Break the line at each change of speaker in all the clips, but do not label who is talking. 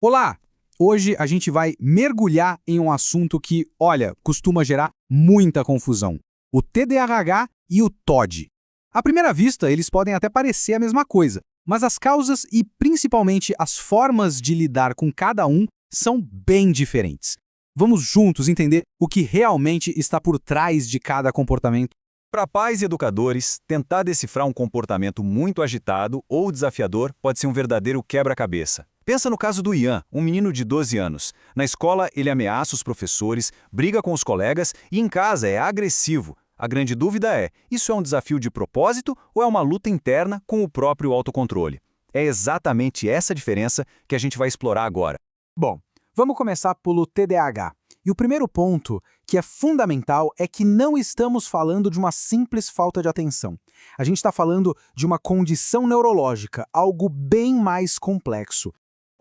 Olá! Hoje a gente vai mergulhar em um assunto que, olha, costuma gerar muita confusão: o TDAH e o TOD. À primeira vista, eles podem até parecer a mesma coisa, mas as causas e principalmente as formas de lidar com cada um são bem diferentes. Vamos juntos entender o que realmente está por trás de cada comportamento.
Para pais e educadores, tentar decifrar um comportamento muito agitado ou desafiador pode ser um verdadeiro quebra-cabeça. Pensa no caso do Ian, um menino de 12 anos. Na escola, ele ameaça os professores, briga com os colegas e em casa é agressivo. A grande dúvida é, isso é um desafio de propósito ou é uma luta interna com o próprio autocontrole? É exatamente essa diferença que a gente vai explorar agora.
Bom, vamos começar pelo TDAH. E o primeiro ponto, que é fundamental, é que não estamos falando de uma simples falta de atenção. A gente está falando de uma condição neurológica, algo bem mais complexo.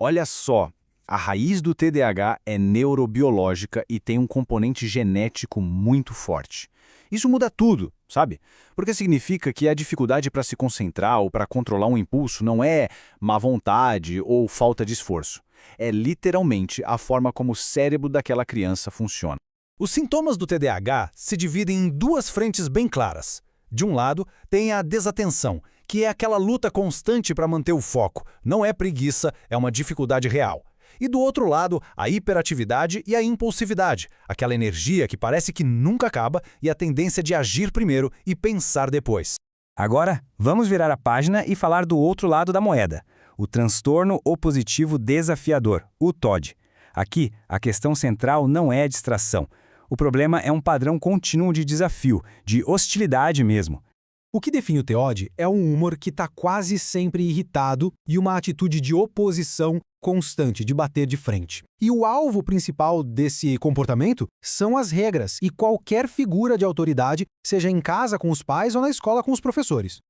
Olha só, a raiz do TDAH é neurobiológica e tem um componente genético muito forte. Isso muda tudo, sabe? Porque significa que a dificuldade para se concentrar ou para controlar um impulso não é má vontade ou falta de esforço. É literalmente a forma como o cérebro daquela criança funciona.
Os sintomas do TDAH se dividem em duas frentes bem claras. De um lado, tem a desatenção, que é aquela luta constante para manter o foco. Não é preguiça, é uma dificuldade real. E do outro lado, a hiperatividade e a impulsividade, aquela energia que parece que nunca acaba e a tendência de agir primeiro e pensar depois.
Agora, vamos virar a página e falar do outro lado da moeda, o transtorno opositivo desafiador, o TOD. Aqui, a questão central não é a distração. O problema é um padrão contínuo de desafio, de hostilidade mesmo.
O que define o TOD é um humor que está quase sempre irritado e uma atitude de oposição constante, de bater de frente. E o alvo principal desse comportamento são as regras e qualquer figura de autoridade, seja em casa com os pais ou na escola com os professores.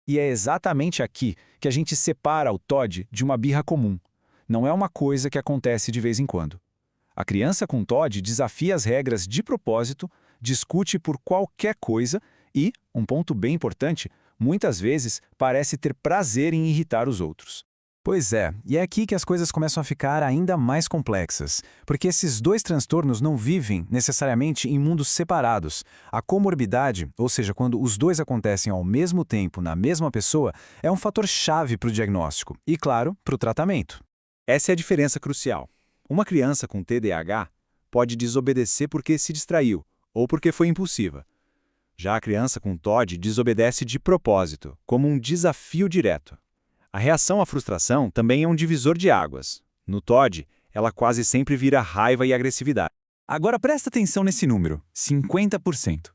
E é exatamente aqui que a gente separa o TOD de uma birra comum. Não é uma coisa que acontece de vez em quando. A criança com TOD desafia as regras de propósito, discute por qualquer coisa e, um ponto bem importante, muitas vezes parece ter prazer em irritar os outros.
Pois é, e é aqui que as coisas começam a ficar ainda mais complexas, porque esses dois transtornos não vivem necessariamente em mundos separados. A comorbidade, ou seja, quando os dois acontecem ao mesmo tempo na mesma pessoa, é um fator-chave para o diagnóstico e, claro, para o tratamento.
Essa é a diferença crucial. Uma criança com TDAH pode desobedecer porque se distraiu ou porque foi impulsiva. Já a criança com TOD desobedece de propósito, como um desafio direto. A reação à frustração também é um divisor de águas. No TOD, ela quase sempre vira raiva e agressividade.
Agora presta atenção nesse número, 50%.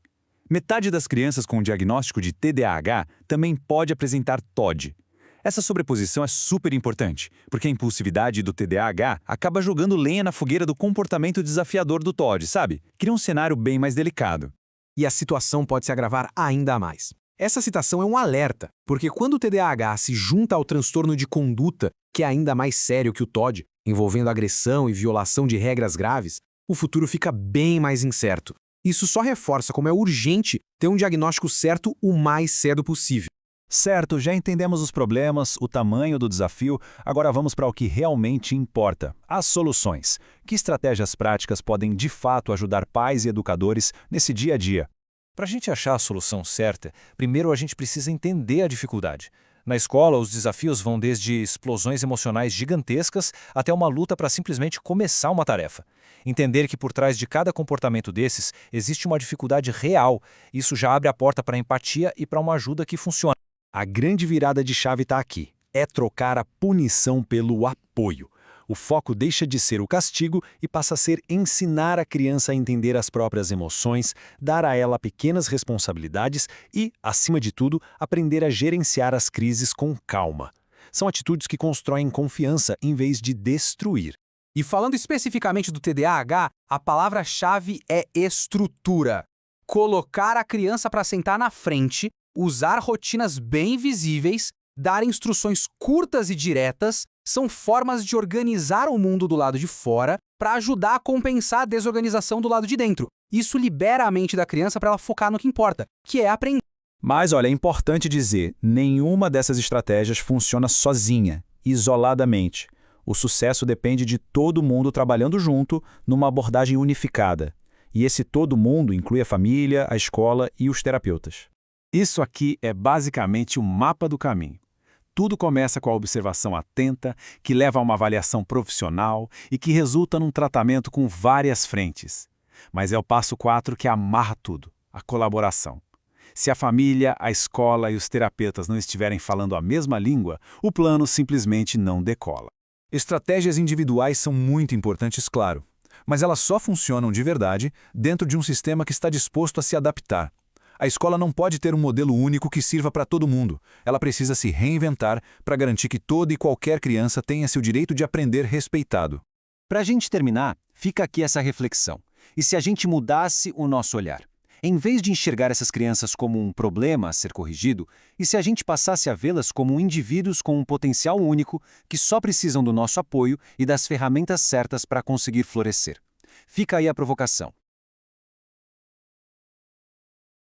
Metade das crianças com diagnóstico de TDAH também pode apresentar TOD. Essa sobreposição é super importante, porque a impulsividade do TDAH acaba jogando lenha na fogueira do comportamento desafiador do TOD, sabe? Cria um cenário bem mais delicado.
E a situação pode se agravar ainda mais. Essa citação é um alerta, porque quando o TDAH se junta ao transtorno de conduta, que é ainda mais sério que o TOD, envolvendo agressão e violação de regras graves, o futuro fica bem mais incerto. Isso só reforça como é urgente ter um diagnóstico certo o mais cedo possível.
Certo, já entendemos os problemas, o tamanho do desafio, agora vamos para o que realmente importa, as soluções. Que estratégias práticas podem de fato ajudar pais e educadores nesse dia a dia?
Para a gente achar a solução certa, primeiro a gente precisa entender a dificuldade. Na escola, os desafios vão desde explosões emocionais gigantescas até uma luta para simplesmente começar uma tarefa. Entender que por trás de cada comportamento desses existe uma dificuldade real. Isso já abre a porta para a empatia e para uma ajuda que funciona.
A grande virada de chave está aqui. É trocar a punição pelo apoio. O foco deixa de ser o castigo e passa a ser ensinar a criança a entender as próprias emoções, dar a ela pequenas responsabilidades e, acima de tudo, aprender a gerenciar as crises com calma. São atitudes que constroem confiança em vez de destruir.
E falando especificamente do TDAH, a palavra-chave é estrutura. Colocar a criança para sentar na frente, usar rotinas bem visíveis, dar instruções curtas e diretas, são formas de organizar o mundo do lado de fora para ajudar a compensar a desorganização do lado de dentro. Isso libera a mente da criança para ela focar no que importa, que é aprender.
Mas olha, é importante dizer, nenhuma dessas estratégias funciona sozinha, isoladamente.
O sucesso depende de todo mundo trabalhando junto numa abordagem unificada. E esse todo mundo inclui a família, a escola e os terapeutas.
Isso aqui é basicamente o mapa do caminho. Tudo começa com a observação atenta, que leva a uma avaliação profissional e que resulta num tratamento com várias frentes. Mas é o passo 4 que amarra tudo, a colaboração. Se a família, a escola e os terapeutas não estiverem falando a mesma língua, o plano simplesmente não decola.
Estratégias individuais são muito importantes, claro, mas elas só funcionam de verdade dentro de um sistema que está disposto a se adaptar. A escola não pode ter um modelo único que sirva para todo mundo. Ela precisa se reinventar para garantir que toda e qualquer criança tenha seu direito de aprender respeitado.
Para a gente terminar, fica aqui essa reflexão. E se a gente mudasse o nosso olhar? Em vez de enxergar essas crianças como um problema a ser corrigido, e se a gente passasse a vê-las como indivíduos com um potencial único que só precisam do nosso apoio e das ferramentas certas para conseguir florescer? Fica aí a provocação.